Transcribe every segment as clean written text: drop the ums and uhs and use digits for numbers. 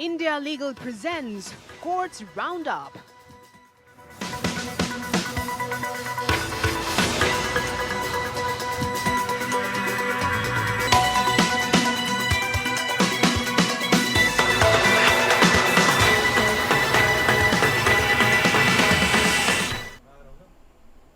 India Legal presents Courts Roundup.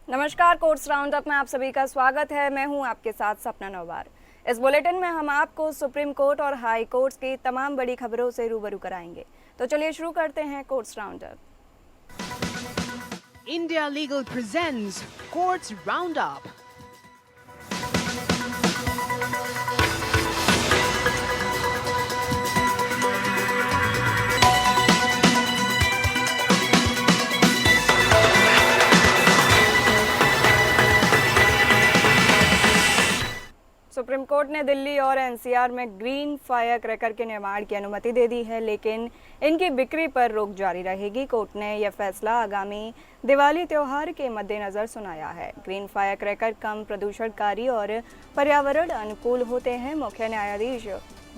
नमस्कार, courts roundup में आप सभी का स्वागत है। मैं हूं आपके साथ सपना नौबार। इस बुलेटिन में हम आपको सुप्रीम कोर्ट और हाई कोर्ट्स की तमाम बड़ी खबरों से रूबरू कराएंगे। तो चलिए शुरू करते हैं courts roundup. India Legal presents Courts Roundup. Supreme court ने दिल्ली और एनसीआर में ग्रीन फायर क्रैकर के निर्माण की अनुमति दे दी है, लेकिन इनकी बिक्री पर रोक जारी रहेगी। कोर्ट ने यह फैसला आगामी दिवाली त्योहार के मद्देनजर सुनाया है। ग्रीन फायर क्रैकर कम प्रदूषणकारी और पर्यावरण अनुकूल होते हैं। मुख्य न्यायाधीश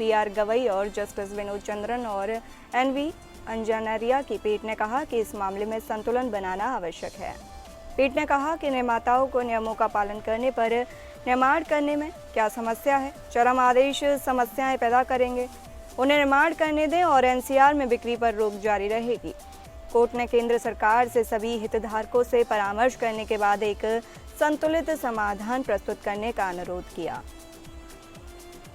BR गवई और जस्टिस विनोद चंद्रन और NV अंजनेरिया की पीठ ने कहा कि इस मामले में संतुलन बनाना आवश्यक है। पीठ ने कहा कि निर्माताओं को नियमों का पालन करने पर निर्माण करने में क्या समस्या है। चरम आदेश समस्याएं पैदा करेंगे, उन्हें निर्माण करने दें और NCR में बिक्री पर रोक जारी रहेगी। कोर्ट ने केंद्र सरकार से सभी हितधारकों से परामर्श करने के बाद एक संतुलित समाधान प्रस्तुत करने का अनुरोध किया।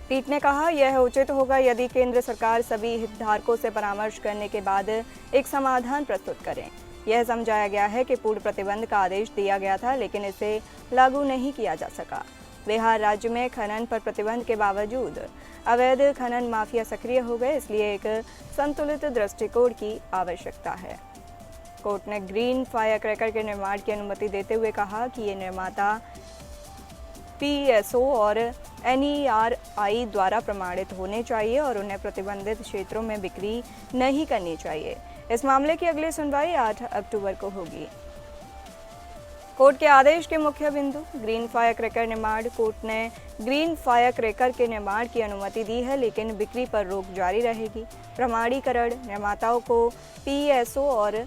पीठ ने कहा, यह उचित होगा यदि केंद्र सरकार सभी हितधारकों से परामर्श करने के बाद एक समाधान प्रस्तुत करें। यह समझाया गया है कि पूर्ण प्रतिबंध का आदेश दिया गया था, लेकिन इसे लागू नहीं किया जा सका। बिहार राज्य में खनन पर प्रतिबंध के बावजूद अवैध खनन माफिया सक्रिय हो गए, इसलिए एक संतुलित दृष्टिकोण की आवश्यकता है। कोर्ट ने ग्रीन फायर क्रैकर के निर्माण की अनुमति देते हुए कहा कि ये निर्माता PSO और NERI द्वारा प्रमाणित होने चाहिए और उन्हें प्रतिबंधित क्षेत्रों में बिक्री नहीं करनी चाहिए। इस मामले की अगली सुनवाई 8 अक्टूबर को होगी। कोर्ट के आदेश के मुख्य बिंदु। ग्रीन फायर क्रैकर निर्माण। कोर्ट ने ग्रीन फायर क्रैकर के निर्माण की अनुमति दी है, लेकिन बिक्री पर रोक जारी रहेगी। प्रमाणीकरण। निर्माताओं को PSO और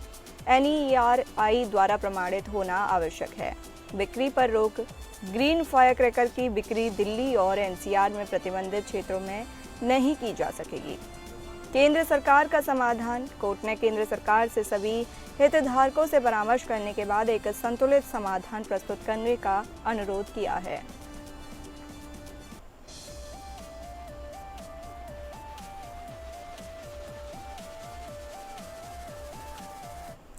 NERI द्वारा प्रमाणित होना आवश्यक है। बिक्री पर रोक। ग्रीन फायर क्रैकर की बिक्री दिल्ली और NCR में प्रतिबंधित क्षेत्रों में नहीं की जा सकेगी। केंद्र सरकार का समाधान। कोर्ट ने केंद्र सरकार से सभी हितधारकों से परामर्श करने के बाद एक संतुलित समाधान प्रस्तुत करने का अनुरोध किया है।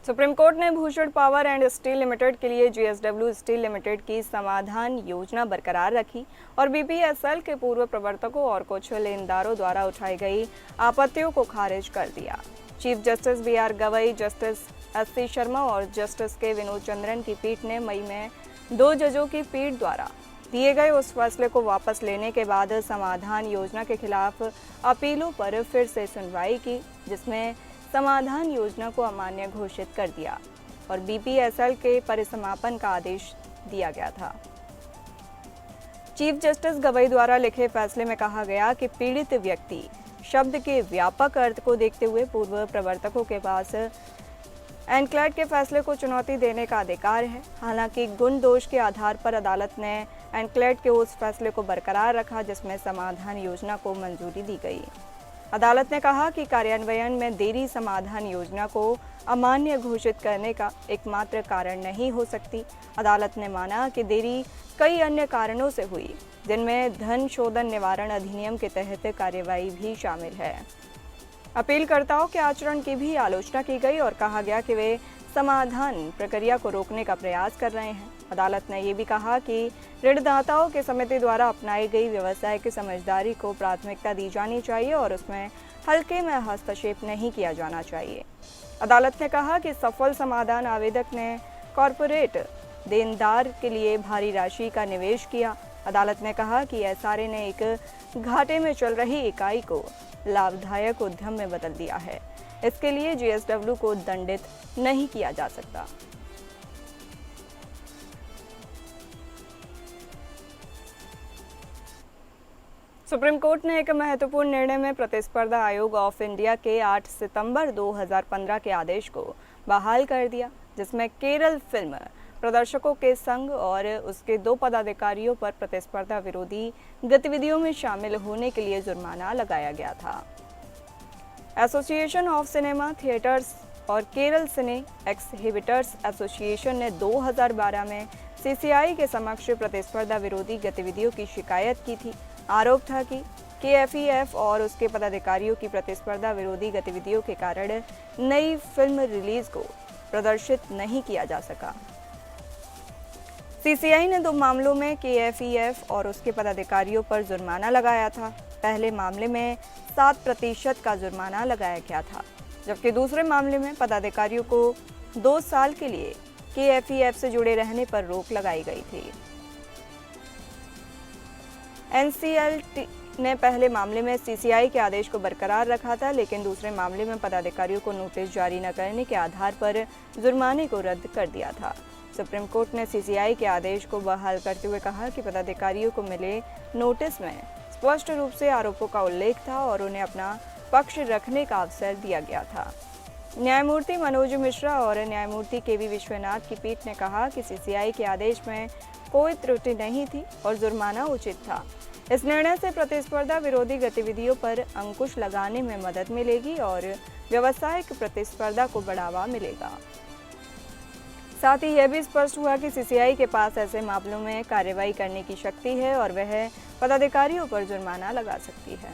सुप्रीम कोर्ट ने Bhushan power and steel limited के लिए JSW स्टील लिमिटेड की समाधान योजना बरकरार रखी और BPSL के पूर्व प्रवर्तकों और कुछ लेनदारों द्वारा उठाई गई आपत्तियों को खारिज कर दिया। Chief justice BR Gavai, justice SC Sharma और जस्टिस के विनोद चंद्रन की पीठ ने मई में 2 जजों की पीठ द्वारा दिए गए उस फैसले को वापस लेने के बाद समाधान योजना के खिलाफ अपीलों पर फिर से सुनवाई की, जिसमें समाधान योजना को अमान्य घोषित कर दिया और BPSL के परिसमापन का आदेश दिया गया था। चीफ जस्टिस गवई द्वारा लिखे फैसले में कहा गया कि पीड़ित व्यक्ति शब्द के व्यापक अर्थ को देखते हुए पूर्व प्रवर्तकों के पास एनक्लेट के फैसले को चुनौती देने का अधिकार है। हालांकि गुण दोष के आधार पर अदालत ने एनक्लेट के उस फैसले को बरकरार रखा जिसमें समाधान योजना को मंजूरी दी गई। अदालत ने कहा कि कार्यान्वयन में देरी समाधान योजना को अमान्य घोषित करने का एकमात्र कारण नहीं हो सकती। अदालत ने माना कि देरी कई अन्य कारणों से हुई, जिनमें धन शोधन निवारण अधिनियम के तहत कार्यवाही भी शामिल है। अपीलकर्ताओं के आचरण की भी आलोचना की गई और कहा गया कि वे समाधान प्रक्रिया को रोकने का प्रयास कर रहे हैं। अदालत ने ये भी कहा कि ऋणदाताओं की समिति द्वारा अपनाई गई व्यवसाय की समझदारी को प्राथमिकता दी जानी चाहिए और उसमें हल्के में हस्तक्षेप नहीं किया जाना चाहिए। अदालत ने कहा कि सफल समाधान आवेदक ने कॉरपोरेट देनदार के लिए भारी राशि का निवेश किया। अदालत ने कहा कि SRA ने एक घाटे में चल रही इकाई को लाभदायक उद्यम में बदल दिया है। इसके लिए JSW को दंडित नहीं किया जा सकता। सुप्रीम कोर्ट ने एक महत्वपूर्ण निर्णय में प्रतिस्पर्धा आयोग ऑफ इंडिया के 8 सितंबर 2015 के आदेश को बहाल कर दिया, जिसमें केरल फिल्म प्रदर्शकों के संघ और उसके 2 पदाधिकारियों पर प्रतिस्पर्धा विरोधी गतिविधियों में शामिल होने के लिए जुर्माना लगाया गया था। एसोसिएशन ऑफ सिनेमा थिएटर्स और केरल सिने एक्सहिबिटर्स एसोसिएशन ने 2012 में सीसीआई के समक्ष प्रतिस्पर्धा विरोधी गतिविधियों की शिकायत की थी। आरोप था कि केएफईएफ और उसके पदाधिकारियों की प्रतिस्पर्धा विरोधी गतिविधियों के कारण नई फिल्म रिलीज को प्रदर्शित नहीं किया जा सका। सीसीआई ने 2 मामलों में केएफईएफ और उसके पदाधिकारियों पर जुर्माना लगाया था। पहले मामले में 7% का जुर्माना लगाया गया था, जबकि दूसरे मामले में पदाधिकारियों को 2 साल के लिए केएफईएफ से जुड़े रहने पर रोक लगाई गई थी। एनसीएलटी ने पहले मामले में सीसीआई के आदेश को बरकरार रखा था, लेकिन दूसरे मामले में पदाधिकारियों को नोटिस जारी न करने के आधार पर जुर्माने को रद्द कर दिया था। सुप्रीम कोर्ट ने सीसीआई के आदेश को बहाल करते हुए कहा कि पदाधिकारियों को मिले नोटिस में स्पष्ट रूप से आरोपों का उल्लेख था और उन्हें अपना पक्ष रखने का अवसर दिया गया था। न्यायमूर्ति मनोज मिश्रा और न्यायमूर्ति केवी विश्वनाथ की पीठ ने कहा कि सीसीआई के आदेश में कोई त्रुटि नहीं थी और जुर्माना उचित था। इस निर्णय से प्रतिस्पर्धा विरोधी गतिविधियों पर अंकुश लगाने में मदद मिलेगी और व्यावसायिक प्रतिस्पर्धा को बढ़ावा मिलेगा। साथ ही यह भी स्पष्ट हुआ कि सीसीआई के पास ऐसे मामलों में कार्रवाई करने की शक्ति है और वह पदाधिकारियों पर जुर्माना लगा सकती है।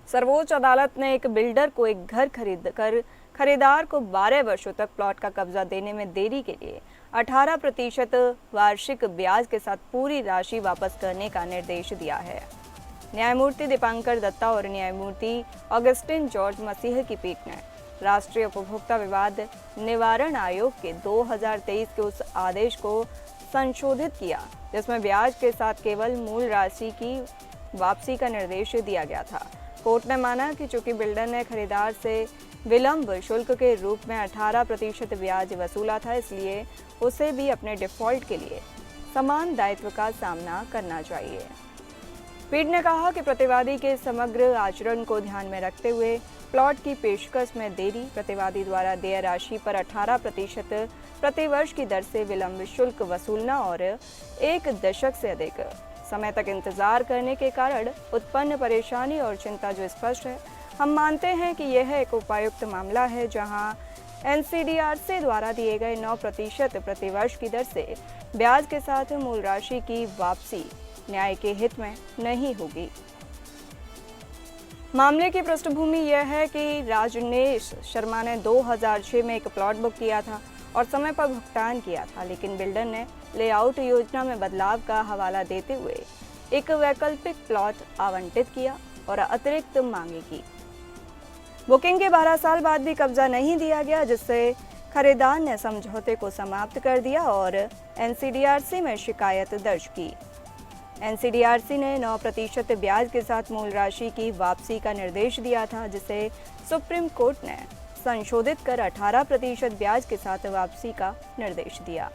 सर्वोच्च अदालत ने एक बिल्डर को एक घर खरीदार को 12 वर्षों तक प्लॉट का कब्जा देने में देरी के लिए 18% वार्षिक ब्याज के साथ पूरी राशि वापस करने का निर्देश दिया है। न्यायमूर्ति दीपांकर दत्ता और न्यायमूर्ति ऑगस्टिन जॉर्ज मसीह की पीठ ने राष्ट्रीय उपभोक्ता विवाद निवारण आयोग के 2023 के उस आदेश को संशोधित किया, जिसमें ब्याज के साथ केवल मूल राशि की वापसी का निर्देश दिया गया था। कोर्ट ने माना कि चूंकि बिल्डर ने खरीदार से विलंब शुल्क के रूप में 18% ब्याज वसूला था, इसलिए उसे भी अपने डिफॉल्ट के लिए समान दायित्व का सामना करना चाहिए। पीठ ने कहा कि प्रतिवादी के समग्र आचरण को ध्यान में रखते हुए प्लॉट की पेशकश में देरी, प्रतिवादी द्वारा देय राशि पर 18% प्रतिवर्ष की दर से विलंब शुल्क वसूलना और 1 दशक से अधिक समय तक इंतजार करने के कारण उत्पन्न परेशानी और चिंता जो स्पष्ट है। हम मानते हैं कि यह एक उपायुक्त मामला है जहां एनसीडीआरसी द्वारा दिए गए 9% प्रतिवर्ष की दर से ब्याज के साथ मूल राशि की वापसी न्याय के हित में नहीं होगी। मामले की पृष्ठभूमि यह है कि राजनेश शर्मा ने 2006 में एक प्लॉट बुक किया था और समय पर भुगतान किया था, लेकिन बिल्डर ने लेआउट योजना में बदलाव का हवाला देते हुए एक वैकल्पिक प्लॉट आवंटित किया और अतिरिक्त मांगे की। बुकिंग के 12 साल बाद भी कब्जा नहीं दिया गया, जिससे खरीदार ने समझौते को समाप्त कर दिया और एनसीडीआरसी में शिकायत दर्ज की। एनसीडीआरसी ने 9% ब्याज के साथ मूल राशि की वापसी का निर्देश दिया था, जिसे सुप्रीम कोर्ट ने संशोधित कर 18% ब्याज के साथ वापसी का निर्देश दिया।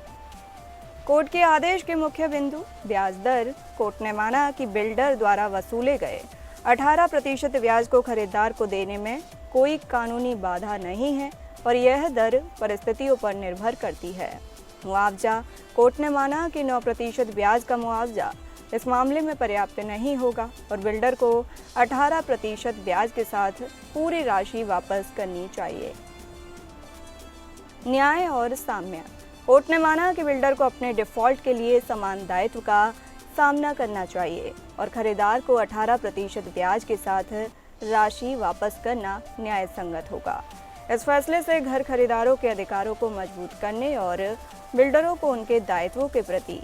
कोर्ट के आदेश के मुख्य बिंदु ब्याज दर। कोर्ट ने माना कि बिल्डर द्वारा वसूले गए 18% ब्याज को खरीदार को देने में कोई कानूनी बाधा नहीं है और यह दर परिस्थितियों पर निर्भर करती है। मुआवजा। कोर्ट ने माना कि 9% ब्याज का मुआवजा इस मामले में पर्याप्त नहीं होगा और बिल्डर को 18% ब्याज के साथ पूरी राशि वापस करनी चाहिए। न्याय और साम्य। कोर्ट ने माना कि बिल्डर को अपने डिफॉल्ट के लिए समान दायित्व का सामना करना चाहिए और खरीदार को 18% ब्याज के साथ राशि वापस करना न्याय संगत होगा। इस फैसले से घर खरीदारों के अधिकारों को मजबूत करने और बिल्डरों को उनके दायित्वों के प्रति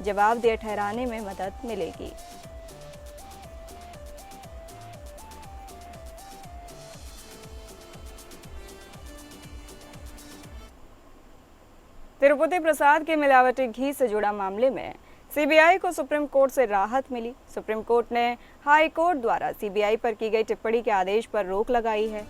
जवाबदेह ठहराने में मदद मिलेगी। तिरुपति प्रसाद के मिलावटी घी से जुड़ा मामले में सीबीआई को सुप्रीम कोर्ट से राहत मिली। सुप्रीम कोर्ट ने हाई कोर्ट द्वारा सीबीआई पर की गई टिप्पणी के आदेश पर रोक लगाई है।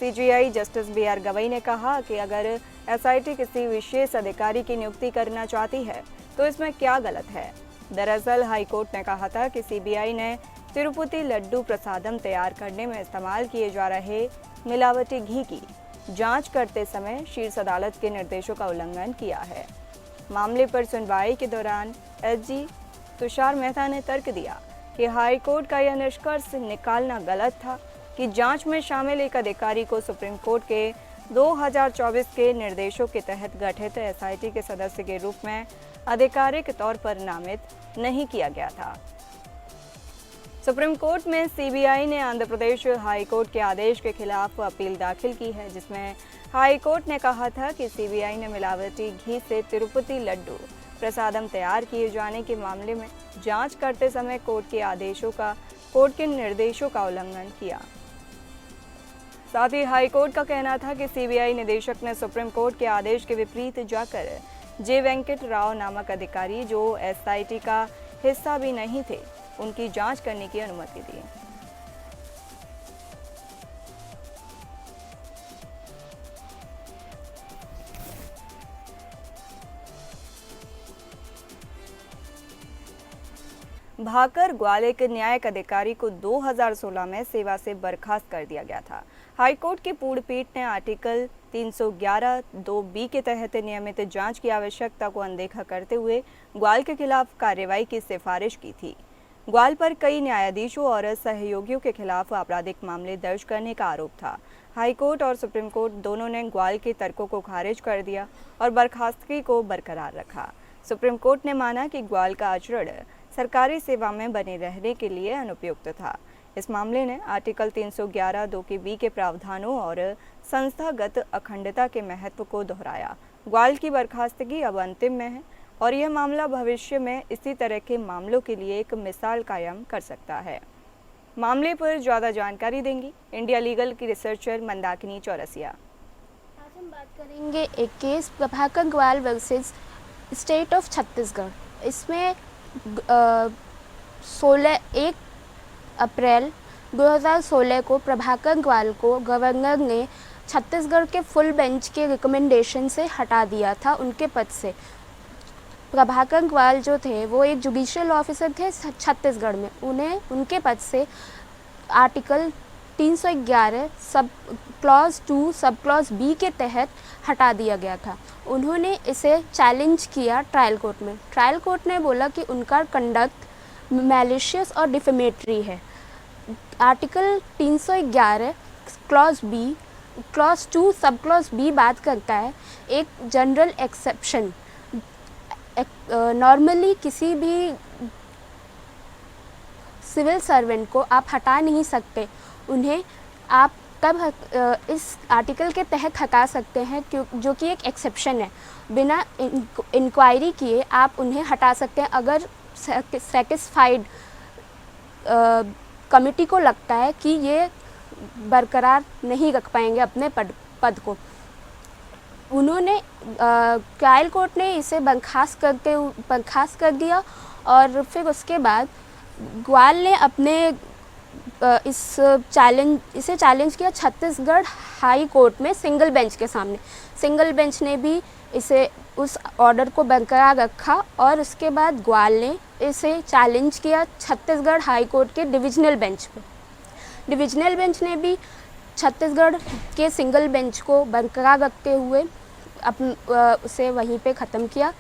सीजीआई जस्टिस बीआर गवई ने कहा कि अगर एसआईटी किसी विशेष अधिकारी की नियुक्ति करना चाहती है तो इसमें क्या गलत है। दरअसल हाईकोर्ट ने कहा था कि सीबीआई ने तिरुपति लड्डू प्रसादम तैयार करने में इस्तेमाल किए जा रहे मिलावटी घी की जांच करते समय शीर्ष अदालत के निर्देशों का उल्लंघन किया है। मामले पर सुनवाई के दौरान एसजी तुषार मेहता ने तर्क दिया कि हाईकोर्ट का यह निष्कर्ष निकालना गलत था कि जांच में शामिल एक अधिकारी को सुप्रीम कोर्ट के 2024 के निर्देशों के तहत गठित एसआईटी के सदस्य के रूप में आधिकारिक तौर पर नामित नहीं किया गया था। सुप्रीम कोर्ट में सीबीआई ने आंध्र प्रदेश हाई कोर्ट के आदेश के खिलाफ अपील दाखिल की है, जिसमें हाई कोर्ट ने कहा था कि सीबीआई ने मिलावटी घी से तिरुपति लड्डू प्रसादम तैयार किए जाने के मामले में जांच करते समय कोर्ट के निर्देशों का उल्लंघन किया। साथ ही हाई कोर्ट का कहना था कि सीबीआई निदेशक ने सुप्रीम कोर्ट के आदेश के विपरीत जाकर जे वेंकट राव नामक अधिकारी, जो एसआईटी का हिस्सा भी नहीं थे, उनकी जांच करने की अनुमति दी। भाकर ग्वाल एक न्यायिक अधिकारी को 2016 में सेवा से बर्खास्त कर दिया गया था। हाईकोर्ट की पूर्ण पीठ ने आर्टिकल 311(2)(b) के तहत नियमित जांच की आवश्यकता को अनदेखा करते हुए ग्वाल के खिलाफ कार्रवाई की सिफारिश की थी। ग्वाल पर कई न्यायाधीशों और सहयोगियों के खिलाफ आपराधिक मामले दर्ज करने का आरोप था। हाईकोर्ट और सुप्रीम कोर्ट दोनों ने ग्वाल के तर्कों को खारिज कर दिया और बर्खास्तगी को बरकरार रखा। सुप्रीम कोर्ट ने माना कि ग्वाल का आचरण सरकारी सेवा में बने रहने के लिए अनुपयुक्त था। इस मामले ने आर्टिकल 311(2)(b) के प्रावधानों और संस्थागत अखंडता के महत्व को दोहराया। ग्वाल की बर्खास्तगी अब अंतिम में है और यह मामला भविष्य में इसी तरह के मामलों के लिए एक मिसाल कायम कर सकता है। मामले पर ज़्यादा जानकारी देंगी इंडिया लीगल की रिसर्चर मंदाकिनी चौरसिया। आज हम बात करेंगे एक केस प्रभाकर ग्वाल वर्सेस स्टेट ऑफ छत्तीसगढ़। इसमें 1 अप्रैल 2016 को प्रभाकर ग्वाल को गवर्नर ने छत्तीसगढ़ के फुल बेंच के रिकमेंडेशन से हटा दिया था उनके पद से। प्रभाकर ग्वाल जो थे वो एक जुडिशियल ऑफिसर थे छत्तीसगढ़ में, उन्हें उनके पद से article 311 sub clause 2 sub clause B के तहत हटा दिया गया था। उन्होंने इसे चैलेंज किया ट्रायल कोर्ट में। ट्रायल कोर्ट ने बोला कि उनका कंडक्ट मैलिशियस और डिफेमेटरी है। Article 311 clause B clause 2 sub clause B बात करता है एक जनरल एक्सेप्शन। नॉर्मली किसी भी सिविल सर्वेंट को आप हटा नहीं सकते, उन्हें आप तब इस आर्टिकल के तहत हटा सकते हैं जो कि एक एक्सेप्शन है। बिना इंक्वायरी किए आप उन्हें हटा सकते हैं अगर सेटिस्फाइड कमिटी को लगता है कि ये बरकरार नहीं रख पाएंगे अपने पद को। उन्होंने ट्रायल कोर्ट ने इसे बर्खास्त कर दिया और फिर उसके बाद ग्वाल ने इसे चैलेंज किया छत्तीसगढ़ हाई कोर्ट में सिंगल बेंच के सामने। सिंगल बेंच ने भी इसे उस ऑर्डर को बरकरार रखा और उसके बाद ग्वाल ने इसे चैलेंज किया छत्तीसगढ़ हाई कोर्ट के डिविजनल बेंच पे। डिविजनल बेंच ने भी छत्तीसगढ़ के सिंगल बेंच को बरकरार रखते हुए उसे वहीं पे ख़त्म किया।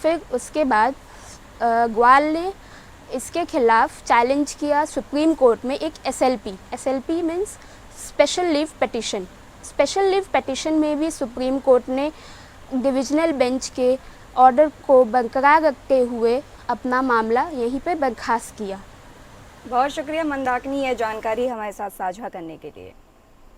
फिर उसके बाद ग्वाल ने इसके खिलाफ चैलेंज किया सुप्रीम कोर्ट में एक SLP means special leave petition. Special leave petition में भी सुप्रीम कोर्ट ने डिविजनल बेंच के ऑर्डर को बरकरार रखते हुए अपना मामला यहीं पे बर्खास्त किया। बहुत शुक्रिया मंदाकिनी यह जानकारी हमारे साथ साझा करने के लिए।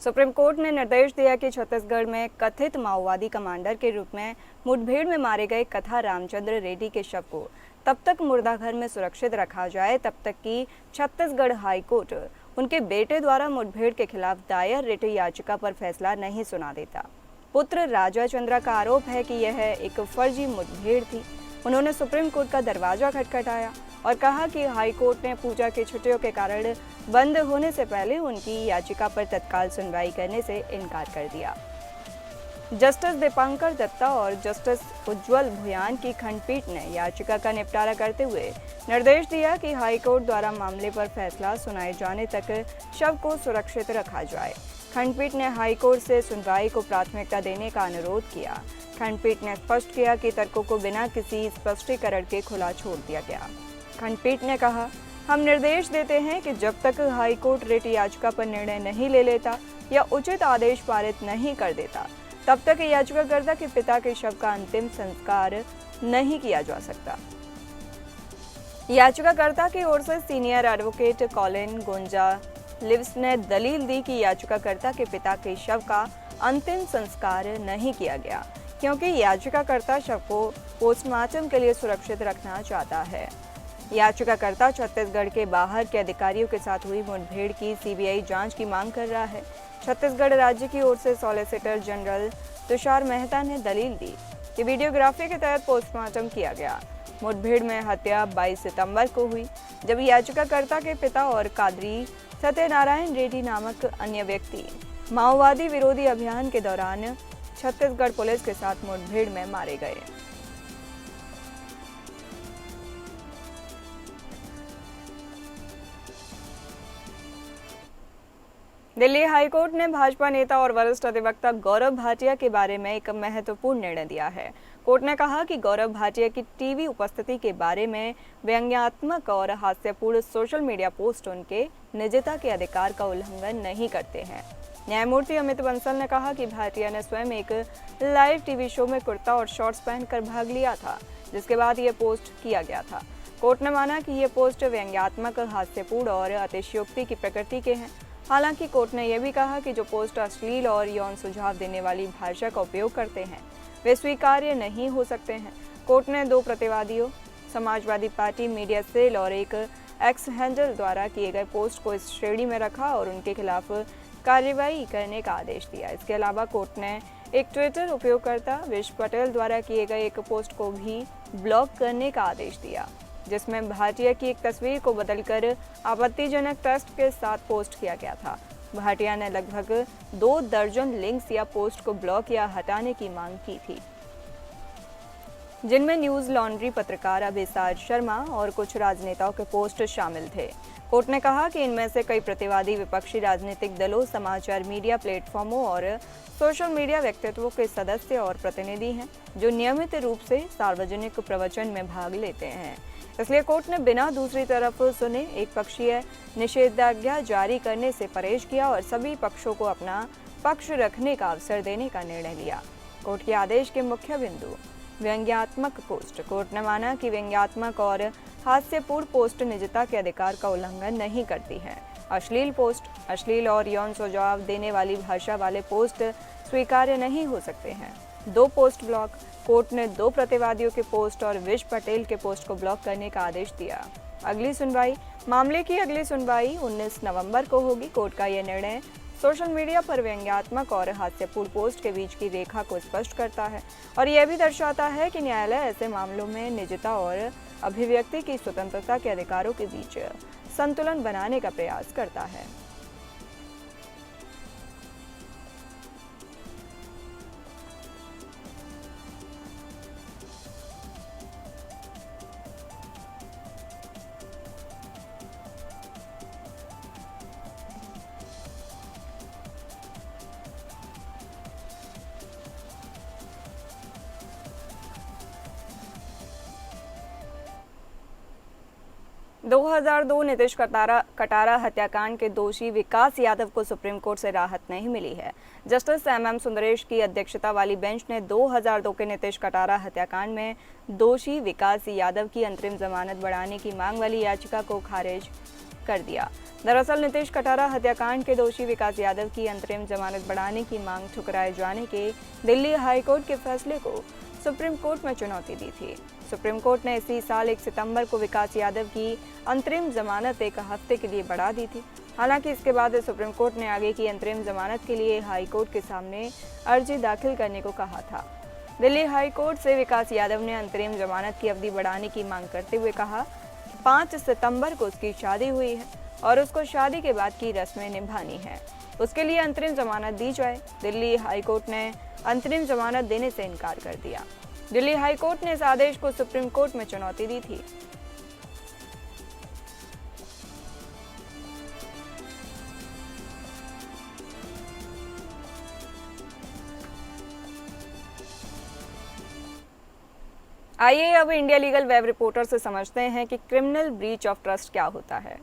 सुप्रीम कोर्ट ने निर्देश दिया कि छत्तीसगढ़ में कथित माओवादी कमांडर के रूप में मुठभेड़ में मारे गए कथा रामचंद्र रेड्डी के शव को तब तक मुर्दाघर में सुरक्षित रखा जाए तब तक कि छत्तीसगढ़ हाई कोर्ट उनके बेटे द्वारा मुठभेड़ के खिलाफ दायर रिट याचिका पर फैसला नहीं सुना देता। पुत्र राजा चंद्रा का आरोप है कि यह एक फर्जी मुठभेड़ थी। उन्होंने सुप्रीम कोर्ट का दरवाजा खटखटाया और कहा कि हाई कोर्ट ने पूजा की छुट्टियों के कारण बंद होने से पहले उनकी याचिका पर तत्काल सुनवाई करने से इनकार कर दिया। जस्टिस दीपांकर दत्ता और जस्टिस उज्जवल भुयान की खंडपीठ ने याचिका का निपटारा करते हुए निर्देश दिया कि हाईकोर्ट द्वारा मामले पर फैसला सुनाए जाने तक शव को सुरक्षित रखा जाए। खंडपीठ ने हाईकोर्ट से सुनवाई को प्राथमिकता देने का अनुरोध किया। खंडपीठ ने स्पष्ट किया कि तर्कों को बिना किसी स्पष्टीकरण के खुला छोड़ दिया गया। खंडपीठ ने कहा, हम निर्देश देते हैं कि जब तक हाईकोर्ट रिट याचिका पर निर्णय नहीं ले लेता या उचित आदेश पारित नहीं कर देता, तब तक याचिकाकर्ता के पिता के शव का अंतिम संस्कार नहीं किया जा सकता। याचिकाकर्ता की ओर से सीनियर एडवोकेट कॉलिन गोंजाल्विस ने दलील दी कि याचिकाकर्ता के पिता के शव का अंतिम संस्कार नहीं किया गया क्योंकि याचिकाकर्ता शव को पोस्टमार्टम के लिए सुरक्षित रखना चाहता है। याचिकाकर्ता छत्तीसगढ़ के बाहर के अधिकारियों के साथ हुई मुठभेड़ की सीबीआई जांच की मांग कर रहा है। छत्तीसगढ़ राज्य की ओर से सॉलिसिटर जनरल तुषार मेहता ने दलील दी कि वीडियोग्राफी के तहत पोस्टमार्टम किया गया। मुठभेड़ में हत्या 22 सितंबर को हुई, जब याचिकाकर्ता के पिता और कादरी सत्यनारायण रेड्डी नामक अन्य व्यक्ति माओवादी विरोधी अभियान के दौरान छत्तीसगढ़ पुलिस के साथ मुठभेड़ में मारे गए। दिल्ली हाईकोर्ट ने भाजपा नेता और वरिष्ठ अधिवक्ता गौरव भाटिया के बारे में एक महत्वपूर्ण निर्णय दिया है। कोर्ट ने कहा कि गौरव भाटिया की टीवी उपस्थिति के बारे में व्यंग्यात्मक और हास्यपूर्ण सोशल मीडिया पोस्ट उनके निजता के अधिकार का उल्लंघन नहीं करते हैं। न्यायमूर्ति अमित बंसल ने कहा कि भाटिया ने स्वयं एक लाइव टीवी शो में कुर्ता और शॉर्ट्स पहनकर भाग लिया था, जिसके बाद ये पोस्ट किया गया था। कोर्ट ने माना कि ये पोस्ट व्यंग्यात्मक, हास्यपूर्ण और अतिशयोक्ति की प्रकृति के हैं। हालांकि कोर्ट ने यह भी कहा कि जो पोस्ट अश्लील और यौन सुझाव देने वाली भाषा का उपयोग करते हैं वे स्वीकार्य नहीं हो सकते हैं। कोर्ट ने 2 प्रतिवादियों, समाजवादी पार्टी मीडिया सेल और एक एक्स हैंडल द्वारा किए गए पोस्ट को इस श्रेणी में रखा और उनके खिलाफ कार्रवाई करने का आदेश दिया। इसके अलावा कोर्ट ने एक ट्विटर उपयोगकर्ता विश पटेल द्वारा किए गए एक पोस्ट को भी ब्लॉक करने का आदेश दिया, जिसमें भाटिया की एक तस्वीर को बदलकर आपत्तिजनक टेक्स्ट के साथ पोस्ट किया गया था। भाटिया ने लगभग 2 दर्जन लिंक्स या पोस्ट को ब्लॉक या हटाने की मांग की थी, जिनमें न्यूज लॉन्ड्री पत्रकार अभिसार शर्मा और कुछ राजनेताओं के पोस्ट शामिल थे। कोर्ट ने कहा कि इनमें से कई प्रतिवादी विपक्षी राजनीतिक दलों, समाचार मीडिया प्लेटफॉर्मों और सोशल मीडिया व्यक्तित्वों के सदस्य और प्रतिनिधि हैं, जो नियमित रूप से सार्वजनिक प्रवचन में भाग लेते हैं। इसलिए कोर्ट ने बिना दूसरी तरफ सुने एक पक्षीय निषेधाज्ञा जारी करने से परहेज किया और सभी पक्षों को अपना पक्ष रखने का अवसर देने का निर्णय लिया। कोर्ट के आदेश के मुख्य बिंदु: व्यंग्यात्मक पोस्ट। कोर्ट ने माना कि व्यंग्यात्मक और हास्यपूर्ण पोस्ट निजता के अधिकार का उल्लंघन नहीं करती है। अश्लील पोस्ट, अश्लील और यौन सुझाव देने वाली भाषा वाले पोस्ट स्वीकार्य नहीं हो सकते हैं। 2 पोस्ट ब्लॉक। कोर्ट ने 2 प्रतिवादियों के पोस्ट और विश पटेल के पोस्ट को ब्लॉक करने का आदेश दिया। अगली सुनवाई। मामले की अगली सुनवाई 19 नवंबर को होगी। कोर्ट का यह निर्णय सोशल मीडिया पर व्यंग्यात्मक और हास्यपूर्ण पोस्ट के बीच की रेखा को स्पष्ट करता है और यह भी दर्शाता है कि न्यायालय ऐसे मामलों में निजता और अभिव्यक्ति की स्वतंत्रता के अधिकारों के बीच संतुलन बनाने का प्रयास करता है। – 2002 नीतीश कटारा हत्याकांड के दोषी विकास यादव को सुप्रीम कोर्ट से राहत नहीं मिली है। जस्टिस एम सुंदरेश की अध्यक्षता वाली बेंच ने 2002 के नीतीश कटारा हत्याकांड में दोषी विकास यादव की अंतरिम जमानत बढ़ाने की मांग वाली याचिका को खारिज कर दिया। दरअसल नीतीश कटारा हत्याकांड के दोषी विकास यादव की अंतरिम जमानत बढ़ाने की मांग ठुकराए जाने के दिल्ली हाईकोर्ट के फैसले को सुप्रीम कोर्ट में चुनौती दी थी। सुप्रीम कोर्ट ने इसी साल 1 सितंबर को विकास यादव की अंतरिम जमानत 1 हफ्ते के लिए बढ़ा दी थी। हालांकि इसके बाद सुप्रीम कोर्ट ने आगे की अंतरिम जमानत के लिए हाई कोर्ट के सामने अर्जी दाखिल करने को कहा था। दिल्ली हाई कोर्ट से विकास यादव ने अंतरिम जमानत की अवधि बढ़ाने की मांग करते हुए कहा कि 5 सितंबर को उसकी शादी हुई है और उसको शादी के बाद की रस्में निभानी है। उसके लिए अंतरिम जमानत दी जाए। दिल्ली हाई कोर्ट ने अंतरिम जमानत देने से इनकार कर दिया। दिल्ली हाई कोर्ट ने इस आदेश को सुप्रीम कोर्ट में चुनौती दी थी। आइए अब इंडिया लीगल वेब रिपोर्टर से समझते हैं कि क्रिमिनल ब्रीच ऑफ ट्रस्ट क्या होता है।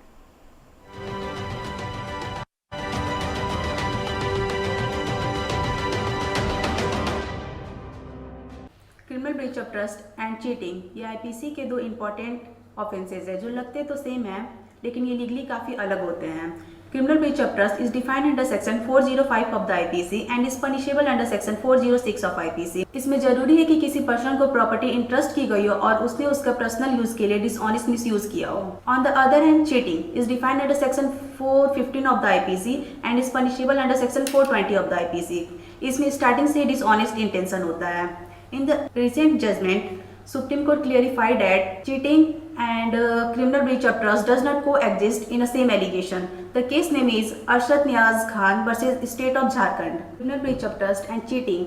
Criminal breach of trust and cheating ये आईपीसी के दो इंपॉर्टेंट ऑफेंसेज है जो लगते तो सेम है लेकिन ये लीगली काफ़ी अलग होते हैं। Criminal breach of trust is defined under section 405 of the IPC and is punishable under section 406 of IPC. इसमें जरूरी है कि किसी पर्सन को प्रॉपर्टी इंटरेस्ट की गई हो और उसने उसका पर्सनल यूज के लिए डिसऑनेस्ट मिसयूज किया हो। On the other hand cheating is defined under section 415 of the IPC and is punishable under section 420 of the IPC. इसमें स्टार्टिंग से डिसऑनेस्ट इंटेंशन होता है। In the recent judgment, Supreme Court clarified that cheating and criminal breach of trust does not coexist in a same allegation. The case name is Arshad Niaz Khan versus State of Jharkhand. Criminal breach of trust and cheating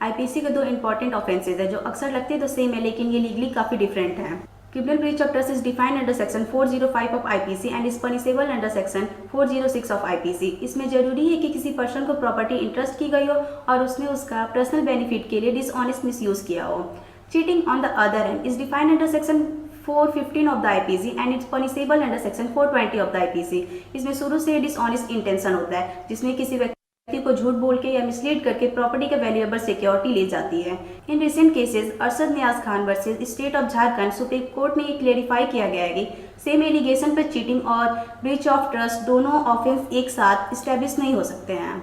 IPC के दो important offences है जो अक्सर लगते तो same है लेकिन ये लीगली काफ़ी डिफरेंट हैं। Criminal breach of trust is defined under section 405 of IPC and is punishable under section 406 of IPC. इसमें जरूरी है कि किसी पर्सन को प्रॉपर्टी इंटरेस्ट की गई हो और उसने उसका पर्सनल बेनिफिट के लिए डिसऑनेस्ट मिसयूज किया हो। Cheating on the other hand is defined under section 415 of the IPC and it's punishable under section 420 of the IPC. इसमें शुरू से डिसऑनेस्ट इंटेंशन होता है जिसमें किसी व्यक्ति को झूठ बोल के या मिसलीड करके प्रॉपर्टी का वैल्यूएबल सिक्योरिटी ली जाती है। In recent cases Arshad Niyaz Khan versus state of Jharkhand Supreme Court में ये क्लेरिफाई किया गया है कि सेम एलिगेशन पर चीटिंग और ब्रीच ऑफ ट्रस्ट दोनों ऑफेंस एक साथ स्टैब्लिश नहीं हो सकते हैं।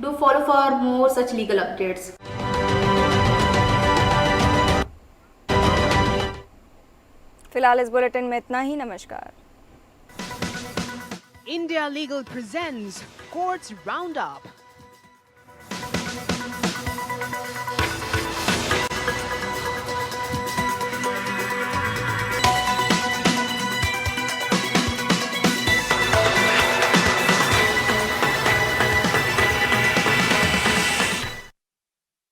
Do follow for more such legal updates. फिलहाल इस बुलेटिन में इतना ही। नमस्कार। India Legal presents Courts Roundup.